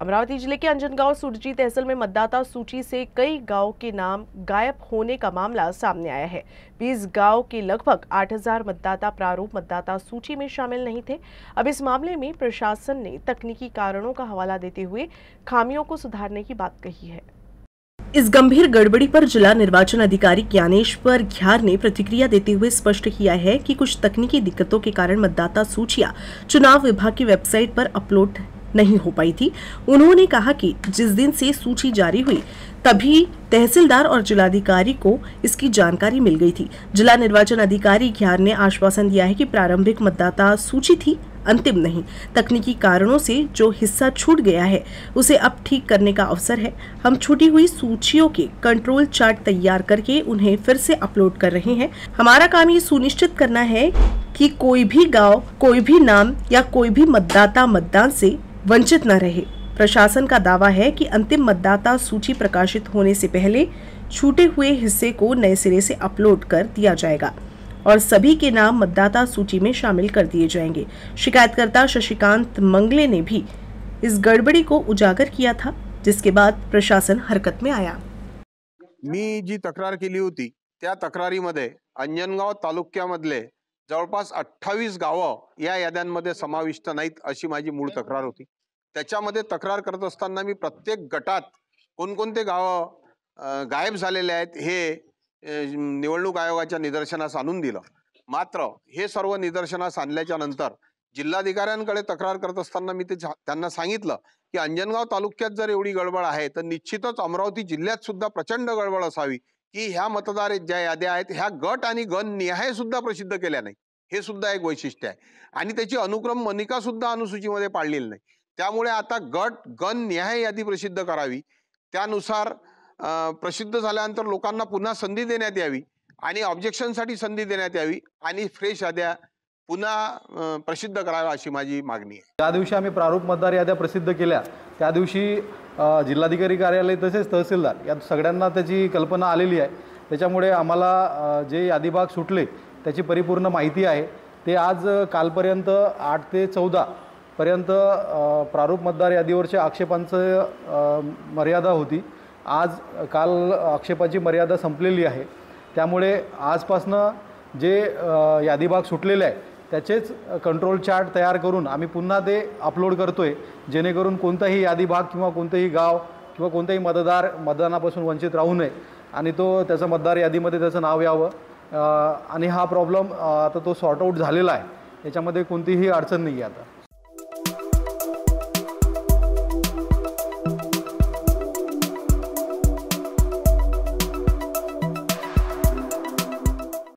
अमरावती जिले के अंजनगांव सुरजी तहसील में मतदाता सूची से कई गांव के नाम गायब होने का मामला सामने आया है। 20 गांव के लगभग 8000 मतदाता प्रारूप मतदाता सूची में शामिल नहीं थे। अब इस मामले में प्रशासन ने तकनीकी कारणों का हवाला देते हुए खामियों को सुधारने की बात कही है। इस गंभीर गड़बड़ी पर जिला निर्वाचन अधिकारी ज्ञानेश्वर घ्यार ने प्रतिक्रिया देते हुए स्पष्ट किया है कि कुछ तकनीकी दिक्कतों के कारण मतदाता सूचियां चुनाव विभाग की वेबसाइट पर अपलोड नहीं हो पाई थी। उन्होंने कहा कि जिस दिन से सूची जारी हुई तभी तहसीलदार और जिलाधिकारी को इसकी जानकारी मिल गई थी। जिला निर्वाचन अधिकारी घ्यार ने आश्वासन दिया है कि प्रारंभिक मतदाता सूची थी, अंतिम नहीं। तकनीकी कारणों से जो हिस्सा छूट गया है उसे अब ठीक करने का अवसर है। हम छूटी हुई सूचियों के कंट्रोल चार्ट तैयार करके उन्हें फिर से अपलोड कर रहे हैं। हमारा काम ये सुनिश्चित करना है कि कोई भी गांव, कोई भी नाम या कोई भी मतदाता मतदान से वंचित न रहे। प्रशासन का दावा है कि अंतिम मतदाता सूची प्रकाशित होने से पहले छूटे हुए हिस्से को नए सिरे से अपलोड कर दिया जाएगा और सभी के नाम मतदाता सूची में शामिल कर दिए जाएंगे। शिकायतकर्ता शशिकांत मंगले ने भी इस गड़बड़ी को उजागर किया था, जिसके बाद प्रशासन हरकत में आया। मी जी तक्रार केली होती त्या तक्रारीमध्ये अंजनगाव तालुक्यामधले जवळपास 28 गावं या याद्यांमध्ये समाविष्ट नाहीत अशी माझी मूळ तक्रार होती। त्याच्यामध्ये तक्रार करत असताना मी प्रत्येक गटात कोणकोणते गावं गायब झालेले आहेत हे निवडणूक आयोगाच्या निदर्शनास आणून दिलं। मात्र हे सर्व निदर्शनास आणल्याच्या नंतर जिल्हाधिकाऱ्यांकडे तक्रार करत असताना मी त्यांना सांगितलं की अंजनगाव तालुक्यात जर एवढी गडबड आहे तर निश्चितच अमरावती जिल्ह्यात सुद्धा प्रचंड गडबड असावी की ह्या मतदार ज्या याद्या आहेत ह्या गट आणि गण निहाय सुद्धा प्रसिद्ध केल्या नाही। हे सुद्धा एक वैशिष्ट्य आहे आणि त्याची अनुक्रम मनिका सुद्धा अनुसूचीमध्ये पाळलेली नाही। त्यामुळे आता गट गण निहाय यादी प्रसिद्ध करावी, त्यानुसार प्रसिद्ध झाल्यानंतर लोकांना पुन्हा संधी देण्यात यावी आणि ऑब्जेक्शनसाठी संधी देण्यात यावी आणि फ्रेश याद्या पुन्हा प्रसिद्ध कराव्या अशी माझी मागणी आहे। ज्या दिवशी आम्ही प्रारूप मतदार याद्या प्रसिद्ध केल्या त्या दिवशी जिल्हाधिकारी कार्यालय तसेच तहसीलदार या सगळ्यांना त्याची कल्पना आलेली आहे। त्याच्यामुळे आम्हाला जे यादी भाग सुटले त्याची परिपूर्ण माहिती आहे। ते आज कालपर्यंत 8 ते 14 पर्यंत प्रारूप मतदार यादीवरच्या आक्षेपांचं मर्यादा होती। आज काल आक्षेपाची मर्यादा संपलेली आहे। त्यामुळे आजपासून जे यादी भाग सुटलेले आहे त्याचेच कंट्रोल चार्ट तयार करून आम्ही पुन्हा ते अपलोड करतोय, जेणेकरून कोणताही यादी भाग किंवा कोणतेही गाव किंवा कोणतेही मतदार मतदानापासून वंचित राहू नये आणि तो त्याचा मतदार यादीमध्ये त्याचं नाव यावं आणि हा प्रॉब्लेम आता तो सॉर्ट आउट झालेला आहे। याच्यामध्ये कोणतीही अडचण नाही आहे आता।